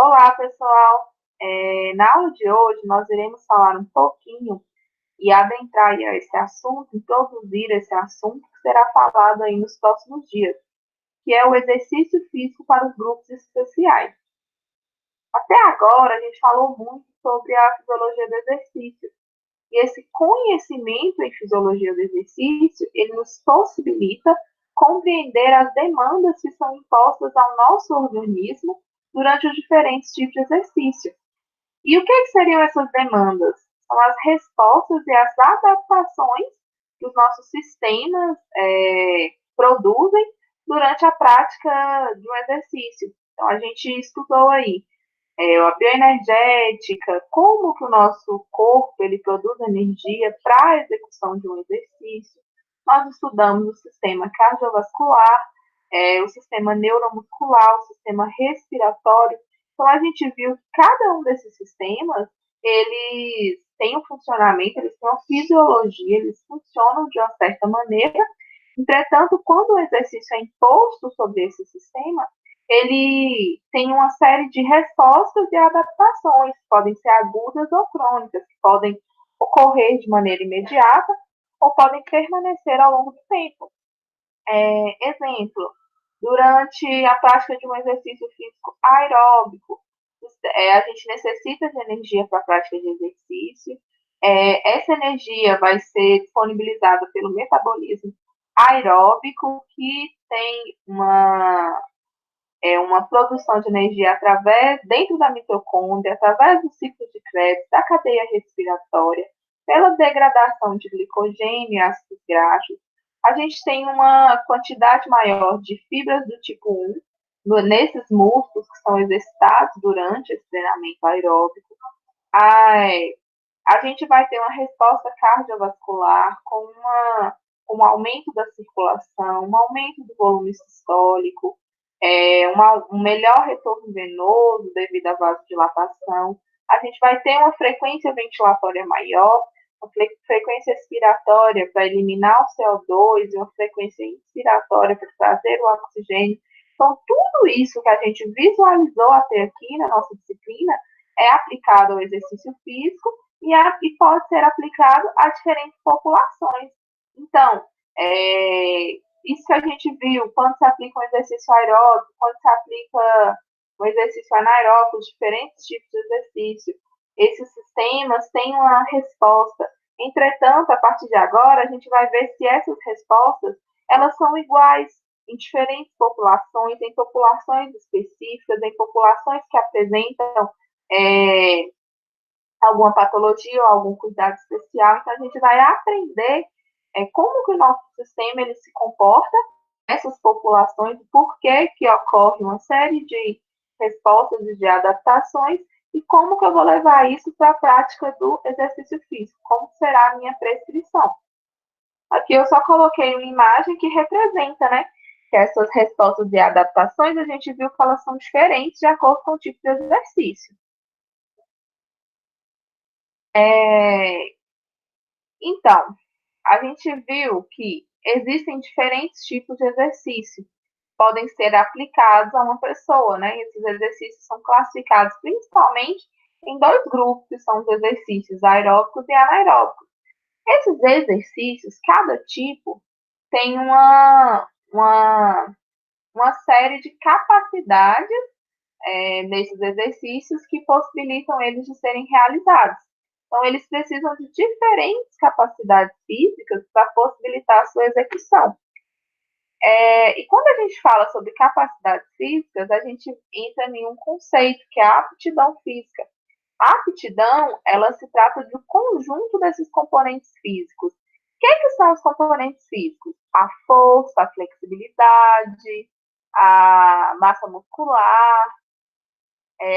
Olá, pessoal. Na aula de hoje, nós iremos falar um pouquinho e adentrar aí a esse assunto, introduzir esse assunto que será falado aí nos próximos dias, que é o exercício físico para os grupos especiais. Até agora, a gente falou muito sobre a fisiologia do exercício, e esse conhecimento em fisiologia do exercício, ele nos possibilita compreender as demandas que são impostas ao nosso organismo durante os diferentes tipos de exercício. E o que seriam essas demandas? São as respostas e as adaptações que os nossos sistemas produzem durante a prática de um exercício. Então, a gente estudou aí a bioenergética, como que o nosso corpo ele produz energia para a execução de um exercício. Nós estudamos o sistema cardiovascular, o sistema neuromuscular, o sistema respiratório. Então, a gente viu que cada um desses sistemas, eles têm um funcionamento, eles têm uma fisiologia, eles funcionam de uma certa maneira. Entretanto, quando o exercício é imposto sobre esse sistema, ele tem uma série de respostas e adaptações, que podem ser agudas ou crônicas, que podem ocorrer de maneira imediata ou podem permanecer ao longo do tempo. Exemplo, durante a prática de um exercício físico aeróbico, a gente necessita de energia para a prática de exercício. Essa energia vai ser disponibilizada pelo metabolismo aeróbico, que tem uma produção de energia dentro da mitocôndria, através do ciclo de Krebs, da cadeia respiratória, pela degradação de glicogênio e ácidos graxos. A gente tem uma quantidade maior de fibras do tipo 1 nesses músculos que são exercitados durante esse treinamento aeróbico. A gente vai ter uma resposta cardiovascular um aumento da circulação, um aumento do volume sistólico, um melhor retorno venoso devido à vasodilatação. A gente vai ter uma frequência ventilatória maior, uma frequência expiratória para eliminar o CO2 e uma frequência inspiratória para trazer o oxigênio. Então, tudo isso que a gente visualizou até aqui na nossa disciplina é aplicado ao exercício físico e pode ser aplicado a diferentes populações. Então, isso que a gente viu, quando se aplica um exercício aeróbico, quando se aplica um exercício anaeróbico, diferentes tipos de exercício, esses sistemas têm uma resposta. Entretanto, a partir de agora, a gente vai ver se essas respostas elas são iguais em diferentes populações, em populações específicas, em populações que apresentam alguma patologia ou algum cuidado especial. Então, a gente vai aprender como que o nosso sistema ele se comporta nessas populações, por que ocorre uma série de respostas e de adaptações, e como que eu vou levar isso para a prática do exercício físico, como será a minha prescrição. Aqui eu só coloquei uma imagem que representa, né, que essas respostas e adaptações, a gente viu que elas são diferentes de acordo com o tipo de exercício. Então, a gente viu que existem diferentes tipos de exercício que podem ser aplicados a uma pessoa, né? E esses exercícios são classificados principalmente em dois grupos, que são os exercícios aeróbicos e anaeróbicos. Esses exercícios, cada tipo tem uma série de capacidades nesses exercícios que possibilitam eles de serem realizados. Então, eles precisam de diferentes capacidades físicas para possibilitar a sua execução. E quando a gente fala sobre capacidades físicas, a gente entra em um conceito que é a aptidão física. A aptidão, ela se trata de um conjunto desses componentes físicos. O que são os componentes físicos? A força, a flexibilidade, a massa muscular,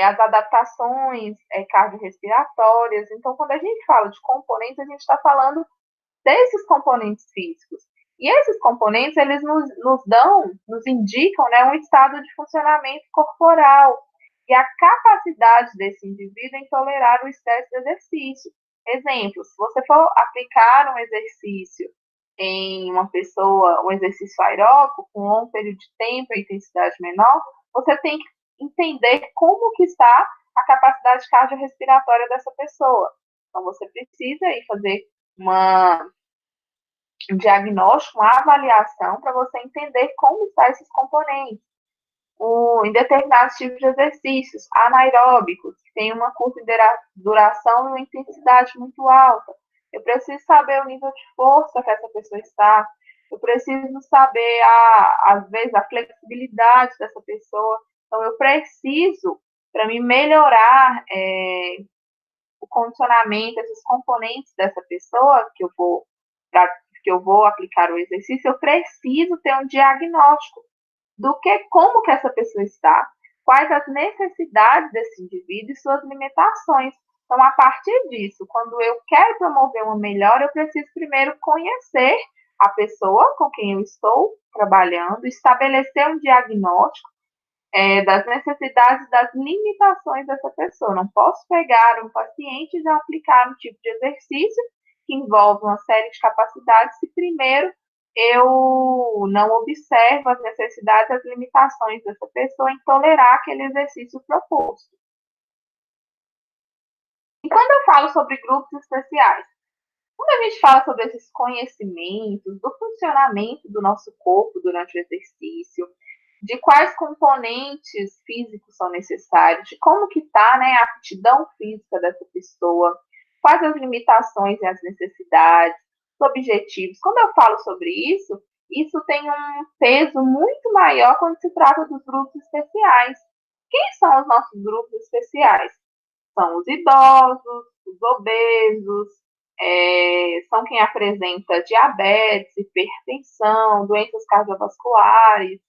as adaptações cardiorrespiratórias. Então, quando a gente fala de componentes, a gente está falando desses componentes físicos. E esses componentes, eles nos indicam, né, um estado de funcionamento corporal e a capacidade desse indivíduo em tolerar o estresse do exercício. Exemplo, se você for aplicar um exercício em uma pessoa, um exercício aeróbico, com um período de tempo e intensidade menor, você tem que entender como que está a capacidade cardiorrespiratória dessa pessoa. Então, você precisa ir fazer um diagnóstico, uma avaliação para você entender como estão esses componentes. Em determinados tipos de exercícios, anaeróbicos, que tem uma curta duração e uma intensidade muito alta. Eu preciso saber o nível de força que essa pessoa está. Eu preciso saber, às vezes, a flexibilidade dessa pessoa. Então, eu preciso, para me melhorar o condicionamento, esses componentes dessa pessoa que eu vou aplicar o exercício, eu preciso ter um diagnóstico do que, como que essa pessoa está, quais as necessidades desse indivíduo e suas limitações. Então, a partir disso, quando eu quero promover uma melhora, eu preciso primeiro conhecer a pessoa com quem eu estou trabalhando, estabelecer um diagnóstico das necessidades e das limitações dessa pessoa. Não posso pegar um paciente e já aplicar um tipo de exercício que envolve uma série de capacidades se primeiro eu não observo as necessidades e as limitações dessa pessoa em tolerar aquele exercício proposto. E quando eu falo sobre grupos especiais, quando a gente fala sobre esses conhecimentos do funcionamento do nosso corpo durante o exercício, de quais componentes físicos são necessários, de como que está, né, a aptidão física dessa pessoa, quais as limitações e as necessidades, os objetivos. Quando eu falo sobre isso tem um peso muito maior quando se trata dos grupos especiais. Quem são os nossos grupos especiais? São os idosos, os obesos, são quem apresenta diabetes, hipertensão, doenças cardiovasculares,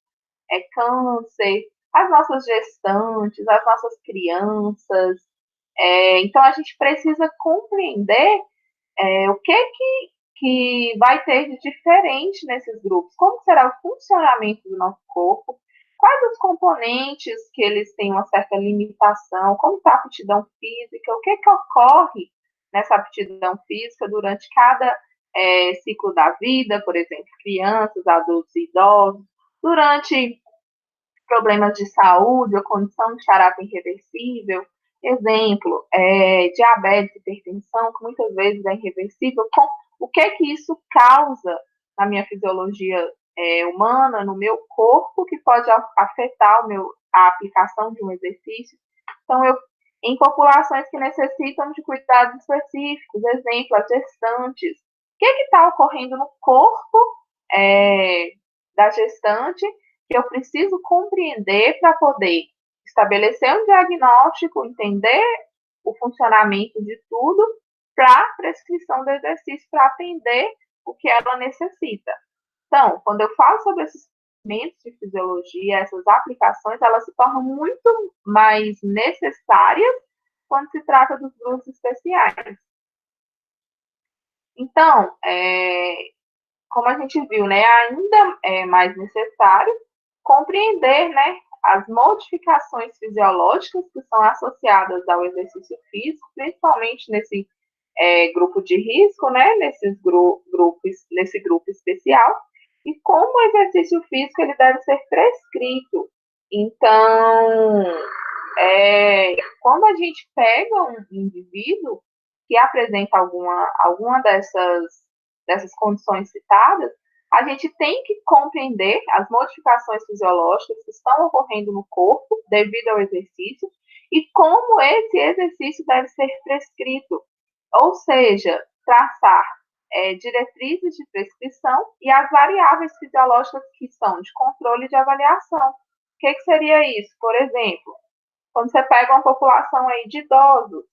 câncer, as nossas gestantes, as nossas crianças. Então, a gente precisa compreender o que vai ter de diferente nesses grupos, como será o funcionamento do nosso corpo, quais os componentes que eles têm uma certa limitação, como está a aptidão física, o que ocorre nessa aptidão física durante cada ciclo da vida, por exemplo, crianças, adultos e idosos, durante problemas de saúde ou condição de caráter irreversível. Exemplo, diabetes, hipertensão, que muitas vezes é irreversível. O que isso causa na minha fisiologia humana, no meu corpo, que pode afetar a aplicação de um exercício. Então, em populações que necessitam de cuidados específicos, exemplo, as gestantes. O que está ocorrendo no corpo da gestante que eu preciso compreender para poder estabelecer um diagnóstico, entender o funcionamento de tudo para a prescrição do exercício, para atender o que ela necessita. Então, quando eu falo sobre esses conhecimentos de fisiologia, essas aplicações, elas se tornam muito mais necessárias quando se trata dos grupos especiais. Então, como a gente viu, né, ainda é mais necessário compreender, né, as modificações fisiológicas que são associadas ao exercício físico, principalmente nesse grupo de risco, né, nesse grupo especial, e como o exercício físico ele deve ser prescrito. Então, quando a gente pega um indivíduo que apresenta alguma dessas condições citadas, a gente tem que compreender as modificações fisiológicas que estão ocorrendo no corpo devido ao exercício e como esse exercício deve ser prescrito, ou seja, traçar diretrizes de prescrição e as variáveis fisiológicas que são de controle e de avaliação. O que seria isso? Por exemplo, quando você pega uma população aí de idosos,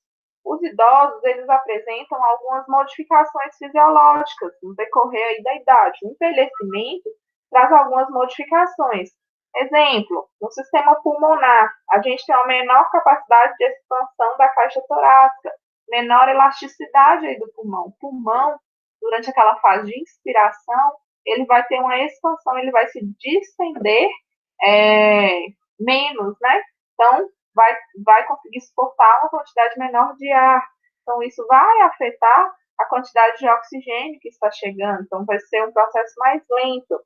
os idosos, eles apresentam algumas modificações fisiológicas no decorrer aí da idade. O envelhecimento traz algumas modificações. Exemplo, no sistema pulmonar, a gente tem uma menor capacidade de expansão da caixa torácica, menor elasticidade aí do pulmão. O pulmão, durante aquela fase de inspiração, ele vai ter uma expansão, ele vai se distender menos, né? Então, vai conseguir suportar uma quantidade menor de ar. Então, isso vai afetar a quantidade de oxigênio que está chegando. Então, vai ser um processo mais lento.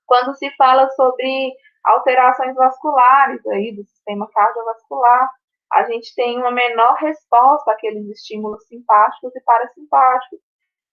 Quando se fala sobre Alterações vasculares aí do sistema cardiovascular, a gente tem uma menor resposta àqueles estímulos simpáticos e parasimpáticos.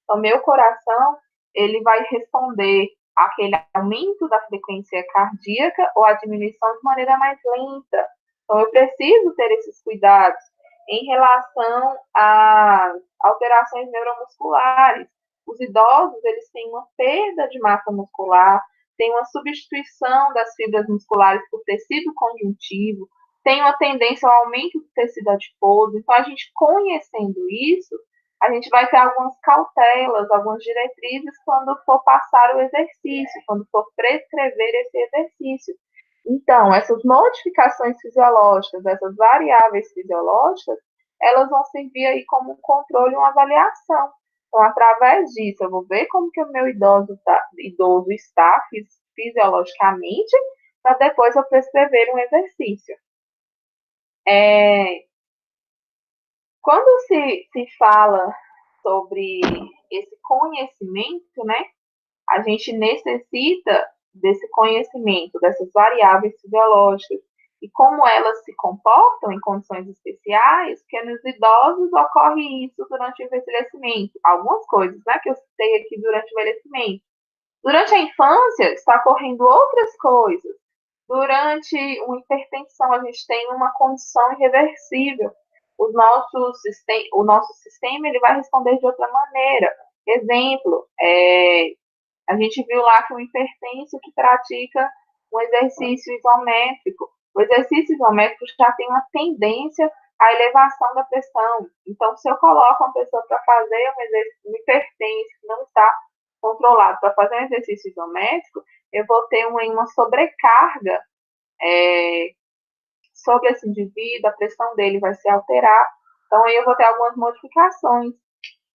Então, meu coração, ele vai responder àquele aumento da frequência cardíaca ou a diminuição de maneira mais lenta. Então, eu preciso ter esses cuidados em relação a alterações neuromusculares. Os idosos, eles têm uma perda de massa muscular, tem uma substituição das fibras musculares por tecido conjuntivo, tem uma tendência ao aumento do tecido adiposo. Então, a gente conhecendo isso, a gente vai ter algumas cautelas, algumas diretrizes quando for passar o exercício, quando for prescrever esse exercício. Então, essas modificações fisiológicas, essas variáveis fisiológicas, elas vão servir aí como um controle, uma avaliação. Então, através disso, eu vou ver como que o meu idoso está fisiologicamente, para depois eu prescrever um exercício. Quando se fala sobre esse conhecimento, né, a gente necessita desse conhecimento, dessas variáveis fisiológicas e como elas se comportam em condições especiais, porque nos idosos ocorre isso durante o envelhecimento. Algumas coisas, né, que eu citei aqui durante o envelhecimento. Durante a infância, está ocorrendo outras coisas. Durante uma hipertensão, a gente tem uma condição irreversível. O nosso sistema ele vai responder de outra maneira. Exemplo, a gente viu lá que o hipertenso que pratica um exercício isométrico, o exercício isométrico já tem uma tendência à elevação da pressão. Então, se eu coloco uma pessoa para fazer um hipertenso que não está controlado para fazer um exercício isométrico, eu vou ter uma sobrecarga sobre esse indivíduo, a pressão dele vai se alterar. Então, aí eu vou ter algumas modificações.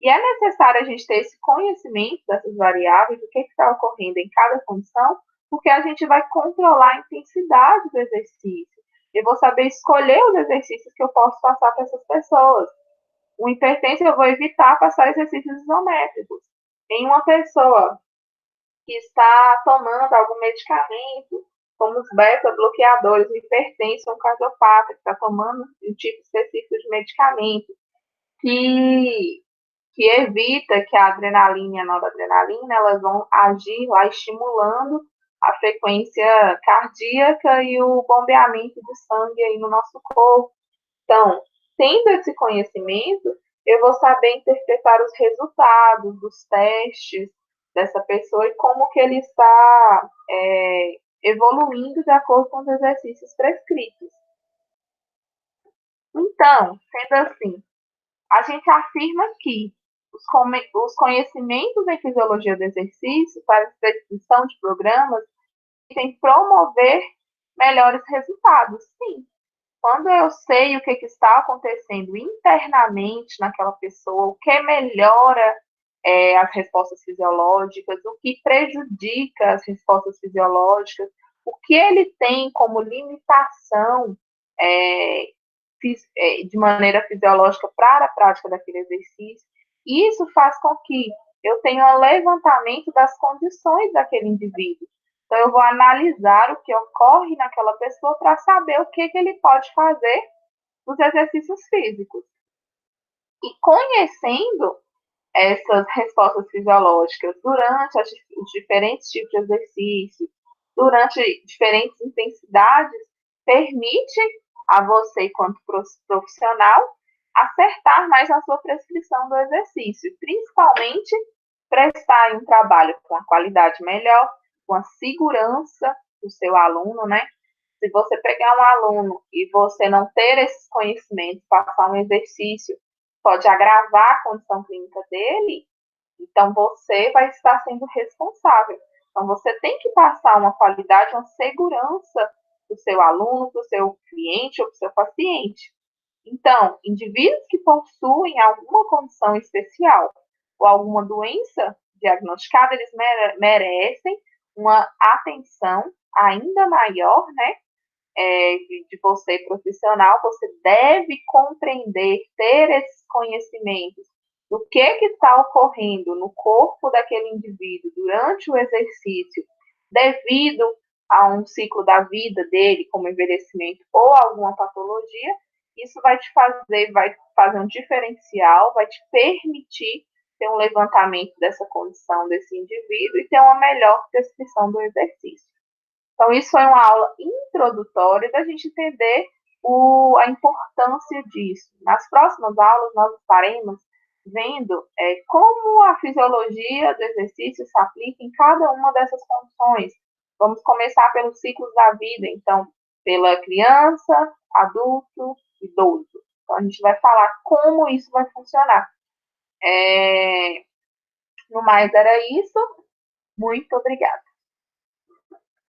E é necessário a gente ter esse conhecimento dessas variáveis, do que está ocorrendo em cada condição, porque a gente vai controlar a intensidade do exercício. Eu vou saber escolher os exercícios que eu posso passar para essas pessoas. O hipertenso, eu vou evitar passar exercícios isométricos. Em uma pessoa que está tomando algum medicamento, como os beta-bloqueadores, o hipertenso, um cardiopata, que está tomando um tipo específico de medicamento, que evita que a adrenalina e a noradrenalina elas vão agir lá estimulando a frequência cardíaca e o bombeamento de sangue aí no nosso corpo. Então, tendo esse conhecimento, eu vou saber interpretar os resultados dos testes dessa pessoa e como que ele está evoluindo de acordo com os exercícios prescritos. Então, sendo assim, a gente afirma que os conhecimentos em fisiologia do exercício para a prescrição de programas têm que promover melhores resultados. Sim, quando eu sei o que está acontecendo internamente naquela pessoa, o que melhora as respostas fisiológicas, o que prejudica as respostas fisiológicas, o que ele tem como limitação é, de maneira fisiológica para a prática daquele exercício. Isso faz com que eu tenha um levantamento das condições daquele indivíduo. Então, eu vou analisar o que ocorre naquela pessoa para saber o que ele pode fazer nos exercícios físicos. E conhecendo essas respostas fisiológicas durante os diferentes tipos de exercício, durante diferentes intensidades, permite a você, enquanto profissional, acertar mais na sua prescrição do exercício, principalmente prestar um trabalho com a qualidade melhor, com a segurança do seu aluno, né? Se você pegar um aluno e você não ter esses conhecimentos, passar um exercício, pode agravar a condição clínica dele, então você vai estar sendo responsável. Então você tem que passar uma qualidade, uma segurança para o seu aluno, para o seu cliente ou para o seu paciente. Então, indivíduos que possuem alguma condição especial ou alguma doença diagnosticada, eles merecem uma atenção ainda maior, né? De você profissional, você deve compreender, ter esses conhecimentos do que está ocorrendo no corpo daquele indivíduo durante o exercício, devido a um ciclo da vida dele, como envelhecimento ou alguma patologia, isso vai fazer um diferencial, vai te permitir ter um levantamento dessa condição desse indivíduo e ter uma melhor prescrição do exercício. Então, isso foi uma aula introdutória da gente entender a importância disso. Nas próximas aulas, nós estaremos vendo como a fisiologia do exercício se aplica em cada uma dessas condições. Vamos começar pelos ciclos da vida, então, pela criança, adulto, idoso. Então, a gente vai falar como isso vai funcionar. No mais, era isso. Muito obrigada.